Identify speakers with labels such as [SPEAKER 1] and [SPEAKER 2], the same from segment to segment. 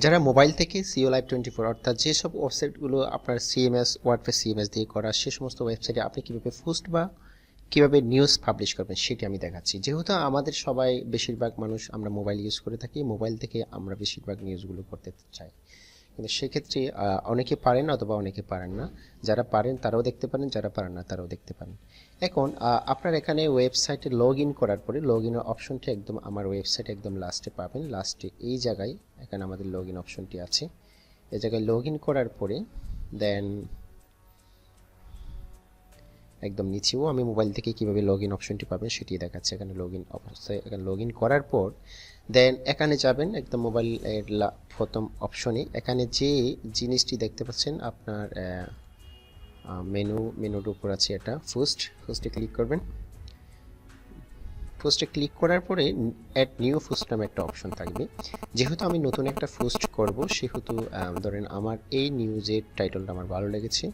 [SPEAKER 1] যারা মোবাইল থেকে culive24 অর্থাৎ যেসব ওয়েবসাইটগুলো আপনার সিএমএস ওয়ার্ডপ্রেস সিএমএস দিয়ে করা সে সমস্ত ওয়েবসাইটে আপনি কীভাবে পোস্ট বা কীভাবে নিউজ পাবলিশ করবেন সেটি আমি দেখাচ্ছি। যেহেতু আমাদের সবাই বেশিরভাগ মানুষ আমরা মোবাইল ইউজ করে থাকি, মোবাইল থেকে আমরা বেশিরভাগ নিউজগুলো করতে চাই, কিন্তু সেক্ষেত্রে অনেকে পারেন অথবা অনেকে পারেন না। যারা পারেন তারাও দেখতে পারেন, যারা পারেন না তারাও দেখতে পারেন। এখন আপনার এখানে ওয়েবসাইটে লগ ইন করার পরে লগ ইনের অপশনটি একদম আমার ওয়েবসাইটে একদম লাস্টে পাবেন। লাস্টে এই জায়গায় এখানে আমাদের লগ ইন অপশনটি আছে। এই জায়গায় লগ ইন করার পরে দেন একদম নিচেও আমি মোবাইল থেকে কীভাবে লগ ইন অপশনটি পাবেন সেটি দেখাচ্ছে। এখানে লগ ইন অবস্থায় এখানে লগ ইন করার পর দেন এখানে যাবেন একদম মোবাইলের প্রথম অপশনে। এখানে যে জিনিসটি দেখতে পাচ্ছেন আপনার মেনুর উপর আছে এটা পোস্টে ক্লিক করবেন। পোস্টে ক্লিক করার পরে অ্যাড নিউ পোস্ট নামে একটা অপশন থাকবে। যেহেতু আমি নতুন একটা পোস্ট করব সেহেতু ধরেন আমার এই নিউজের টাইটেলটা আমার ভালো লেগেছে,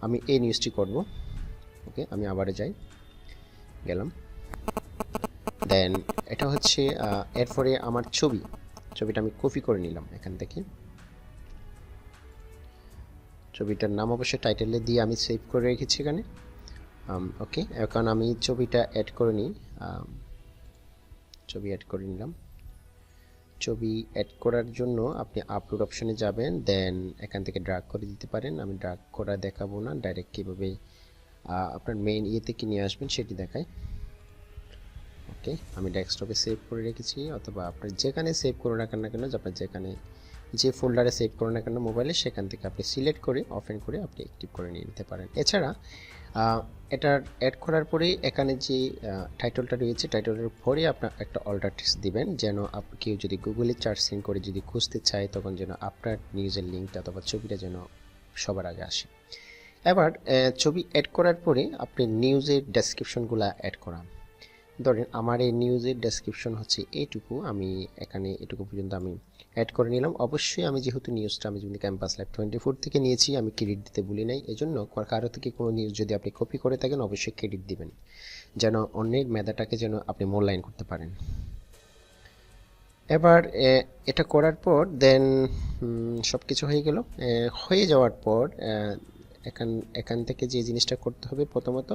[SPEAKER 1] আমি এই নিউজটি করব। ওকে, আমি আবারে যাই, গেলাম। দেন এটা হচ্ছে এরপরে আমার ছবিটা আমি কপি করে নিলাম এখান থেকে। ছবিটার নাম অবশ্যই টাইটেলে দিয়ে আমি সেভ করে রেখেছি এখানে। ওকে, এখন আমি ছবিটা অ্যাড করে নিই। ছবি অ্যাড করে নিলাম। ছবি অ্যাড করার জন্য আপনি আপলোড অপশনে যাবেন, দেন এখান থেকে ড্র্যাগ করে দিতে পারেন। আমি ড্র্যাগ করা দেখাবো না, ডাইরেক্ট কীভাবে আপনার মেইন ইয়েতে কি নিয়ে আসবেন সেটি দেখায়। ওকে, আমি ডেস্কটপে সেভ করে রেখেছি, অথবা আপনার যেখানে সেভ করে রাখেন না কেন, আপনার যেখানে যে ফোল্ডারে সেভ করেন না কেন মোবাইলে, সেখান থেকে আপনি সিলেক্ট করে ওপেন করে আপনি অ্যাক্টিভ করে নিয়ে নিতে পারেন। এছাড়া এটার অ্যাড করার পরে এখানে যে টাইটেলটা রয়েছে টাইটেলের পরে আপনার একটা অল্টার টেক্সট দিবেন, যেন কেউ যদি গুগলে সার্চিং করে যদি খুঁজতে চায় তখন যেন আপনার নিউজের লিঙ্কটা অথবা ছবিটা যেন সবার আগে আসে। এবার ছবি অ্যাড করার পরে আপনি নিউজের ডেসক্রিপশনগুলো অ্যাড করা। ধরেন আমার এই নিউজের ডেসক্রিপশন হচ্ছে এইটুকু, আমি এখানে এটুকু পর্যন্ত আমি অ্যাড করে নিলাম। অবশ্যই আমি যেহেতু নিউজটা আমি যদি ক্যাম্পাস লাইভ 24 থেকে নিয়েছি, আমি ক্রেডিট দিতে ভুলি নাই, এজন্য কারো থেকে কোনো নিউজ যদি আপনি কপি করে থাকেন অবশ্যই ক্রেডিট দিবেন, যেন অন্যের মেধাটাকে যেন আপনি মূল্যায়ন করতে পারেন। এবার এটা করার পর দেন সব কিছু হয়ে গেল। হয়ে যাওয়ার পর এখান থেকে যে জিনিসটা করতে হবে, প্রথমত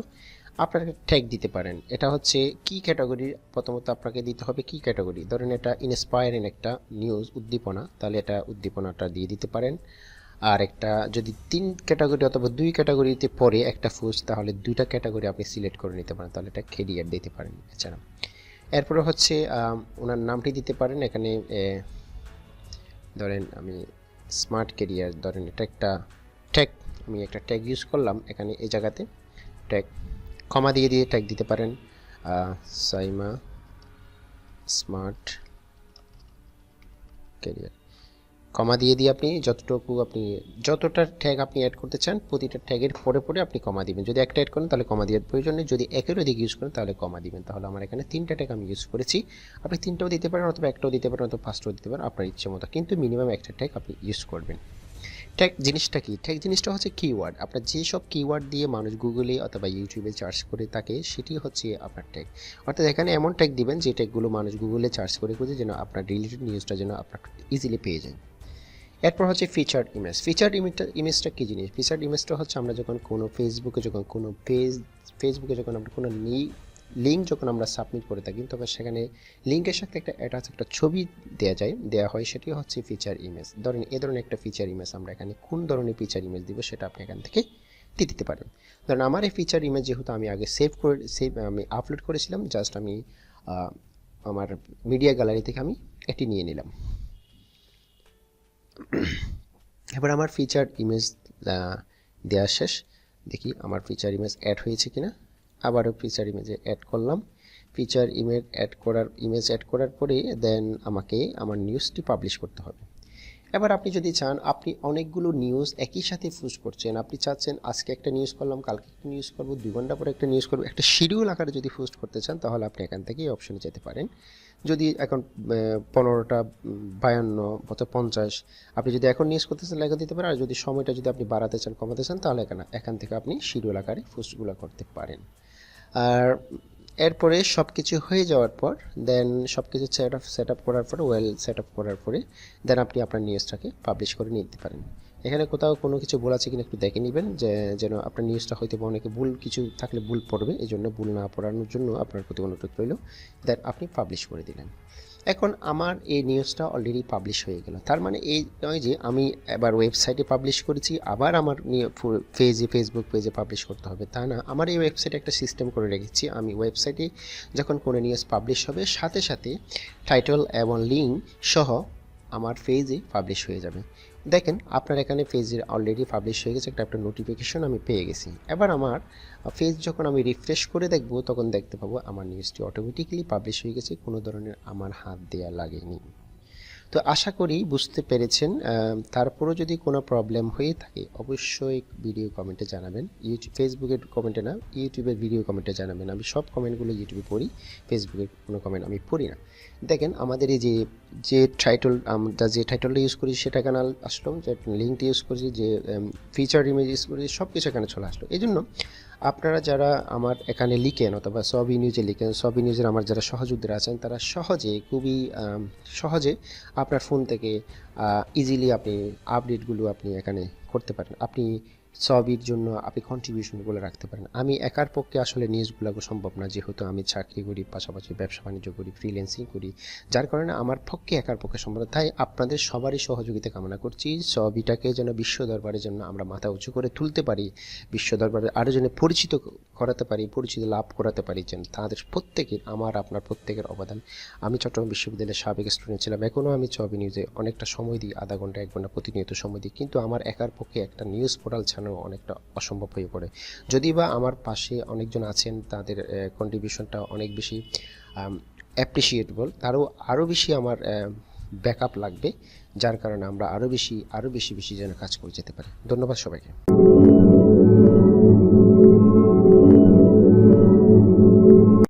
[SPEAKER 1] আপনাকে ট্যাগ দিতে পারেন। এটা হচ্ছে কি ক্যাটাগরি, প্রথমত আপনাকে দিতে হবে কি ক্যাটাগরি। ধরেন এটা ইন্সপায়ারিং একটা নিউজ, উদ্দীপনা, তাহলে এটা উদ্দীপনাটা দিয়ে দিতে পারেন। আর একটা যদি 3 ক্যাটাগরি অথবা 2 ক্যাটাগরিতে পড়ে একটা পোস্ট, তাহলে 2টা ক্যাটাগরি আপনি সিলেক্ট করে নিতে পারেন, তাহলে এটা কেরিয়ার দিতে পারেন। এছাড়া এরপরে হচ্ছে ওনার নামটি দিতে পারেন। এখানে ধরেন আমি স্মার্ট কেরিয়ার, ধরেন এটা একটা ট্যাগ, আমি একটা ট্যাগ ইউজ করলাম এখানে এই জায়গাতে। ট্যাগ কমা দিয়ে ট্যাগ দিতে পারেন, সাইমা স্মার্ট ক্যারিয়ার, কমা দিয়ে আপনি যতটা ট্যাগ আপনি অ্যাড করতে চান প্রতিটা ট্যাগের পরে আপনি কমা দিবেন। যদি একটা অ্যাড করেন তাহলে কমা দেওয়ার প্রয়োজন নেই, যদি একের অধিক ইউজ করেন তাহলে কমা দিবেন। তাহলে আমার এখানে 3টা ট্যাগ আমি ইউজ করেছি, আপনি 3টাও দিতে পারেন অথবা একটাও দিতে পারেন অথবা 5টাও দিতে পারেন, আপনার ইচ্ছে মতো, কিন্তু মিনিমাম একটা ট্যাগ আপনি ইউজ করবেন। ট্যাগ জিনিসটা কি? ট্যাগ জিনিসটা হচ্ছে কিওয়ার্ড। আপনার যেসব কিওয়ার্ড দিয়ে মানুষ গুগলে অথবা ইউটিউবে সার্চ করে থাকে সেটি হচ্ছে আপনার ট্যাগ। অর্থাৎ এখানে এমন ট্যাগ দিবেন যে ট্যাগগুলো মানুষ গুগলে সার্চ করে খুঁজে যেন আপনার রিলেটেড নিউজটা যেন আপনার ইজিলি পেয়ে যায়। এরপর হচ্ছে ফিচার্ড ইমেজ। ফিচার্ড ইমেজটা কী জিনিস? ফিচার্ড ইমেজটা হচ্ছে আমরা যখন কোনো ফেসবুকে যখন আমরা কোনো লিঙ্ক যখন আমরা সাবমিট করে থাকি, তখন সেখানে লিঙ্কের সাথে একটা অ্যাটাচ একটা ছবি দেওয়া হয়, সেটি হচ্ছে ফিচার ইমেজ। ধরেন এই ধরনের একটা ফিচার ইমেজ আমরা এখানে কোন ধরনের ফিচার ইমেজ দিব সেটা আপনি এখান থেকে দিয়ে দিতে পারেন। ধরেন আমার এই ফিচার ইমেজ যেহেতু আমি আগে আমি আপলোড করেছিলাম, জাস্ট আমি আমার মিডিয়া গ্যালারি থেকে আমি এটি নিয়ে নিলাম। এবার আমার ফিচার ইমেজ দেওয়া শেষ, দেখি আমার ফিচার ইমেজ অ্যাড হয়েছে কিনা। আবারও ফিচার ইমেজে অ্যাড করলাম। ফিচার ইমেজ অ্যাড করার পরে দেন আমাকে আমার নিউজটি পাবলিশ করতে হবে। এবার আপনি যদি চান, আপনি অনেকগুলো নিউজ একই সাথে পোস্ট করছেন, আপনি চাচ্ছেন আজকে একটা নিউজ করলাম, কালকে একটা নিউজ করবো, 2 ঘন্টা পরে একটা নিউজ করবো, একটা শিডিউল আকারে যদি পোস্ট করতে চান তাহলে আপনি এখান থেকে এই অপশনে যেতে পারেন। যদি এখন 15টা 52 অথবা 50 আপনি যদি এখন নিউজ করতে চান লেখা দিতে পারেন, আর যদি সময়টা যদি আপনি বাড়াতে চান কমাতে চান তাহলে এখান থেকে আপনি শিডিউল আকারে পোস্টগুলো করতে পারেন। আর এরপরে সব কিছু হয়ে যাওয়ার পর দেন সব কিছু সেট আপ করার পরে সেট আপ করার পরে দেন আপনি আপনার নিউজটাকে পাবলিশ করে নিতে পারেন। এখানে কোথাও কোনো কিছু ভুল আছে কিনা একটু দেখে নেবেন, যে যেন আপনার নিউজটা হয়তো বা অনেকে ভুল কিছু থাকলে ভুল পড়বে, এই জন্য ভুল না পড়ানোর জন্য আপনার প্রতি অনুরোধ রইল। দেন আপনি পাবলিশ করে দিলেন। এখন আমার এই নিউজটা অলরেডি পাবলিশ হয়ে গেল, তার মানে এই নয় যে আমি এবার ওয়েবসাইটে পাবলিশ করেছি আবার আমার ফেসবুক পেজে পাবলিশ করতে হবে, তা না। আমার এই ওয়েবসাইটে একটা সিস্টেম করে রেখেছি, আমি ওয়েবসাইটে যখন কোনো নিউজ পাবলিশ হবে সাথে সাথে টাইটেল এবং লিঙ্ক সহ আমার পেজে পাবলিশ হয়ে যাবে। দেখেন আপনার এখানে পেজে অলরেডি পাবলিশ হয়ে গেছে, একটা নোটিফিকেশন আমি পেয়ে গেছি। এবার আমার পেজ যখন আমি রিফ্রেশ করে দেখব তখন দেখতে পাবো আমার নিউজটি অটোমেটিক্যালি পাবলিশ হয়ে গেছে, কোনো ধরনের আমার হাত দেওয়া লাগেনি। তো আশা করি বুঝতে পেরেছেন। তারপরও যদি কোনো প্রবলেম হয়ে থাকে অবশ্যই ভিডিও কমেন্টে জানাবেন, ফেসবুকের কমেন্টে না, ইউটিউবের ভিডিও কমেন্টে জানাবেন। আমি সব কমেন্টগুলো ইউটিউবে পড়ি, ফেসবুকের কোনো কমেন্ট আমি পড়ি না। দেখেন আমাদের এই যে আমরা যে টাইটেলটা ইউজ করি সেটা এখানে আসলো, যে লিঙ্কটা ইউজ করি, যে ফিচার ইমেজ ইউজ করি, সব কিছু এখানে চলে আসলো। এই জন্য আপনারা যারা আমার এখানে লিখেন অথবা সবই নিউজে লিখেন, সবই নিউজের আমার যারা সহযোগীরা আছেন তারা খুবই সহজে আপনার ফোন থেকে ইজিলি আপনি আপডেটগুলো আপনি এখানে করতে পারেন। আপনি সবির জন্য আপনি কন্ট্রিবিউশনগুলো রাখতে পারেন। আমি একার পক্ষে আসলে নিউজগুলো সম্ভব না, যেহেতু আমি চাকরি করি, পাশাপাশি ব্যবসা বাণিজ্য করি, ফ্রিল্যান্সিং করি, যার কারণে আমার পক্ষে একার পক্ষে সম্ভব। তাই আপনাদের সবারই সহযোগিতা কামনা করছি, সবিটাকে যেন বিশ্ব দরবারে যেন আমরা মাথা উঁচু করে তুলতে পারি, বিশ্ব দরবারে আরও যেন পরিচিত করাতে পারি, পরিচিত লাভ করাতে পারি, যেন তাদের প্রত্যেকের, আমার আপনার প্রত্যেকের অবদান। আমি চট্টগ্রাম বিশ্ববিদ্যালয়ের সাবেক স্টুডেন্ট ছিলাম, এখনও আমি সবই নিউজে অনেকটা সময় দিই, আধা ঘন্টা 1 ঘন্টা প্রতিনিয়ত সময় দিই, কিন্তু আমার একার পক্ষে একটা নিউজ পোর্টাল ছাড়ানো অনেকটা অসম্ভব হয়ে পড়ে। যদি বা আমার পাশে অনেকজন আছেন, তাদের কন্ট্রিবিউশনটা অনেক বেশি অ্যাপ্রিসিয়েটেবল, আরও বেশি আমার ব্যাকআপ লাগবে, যার কারণে আমরা আরও বেশি যেন কাজ করে যেতে পারি। ধন্যবাদ সবাইকে।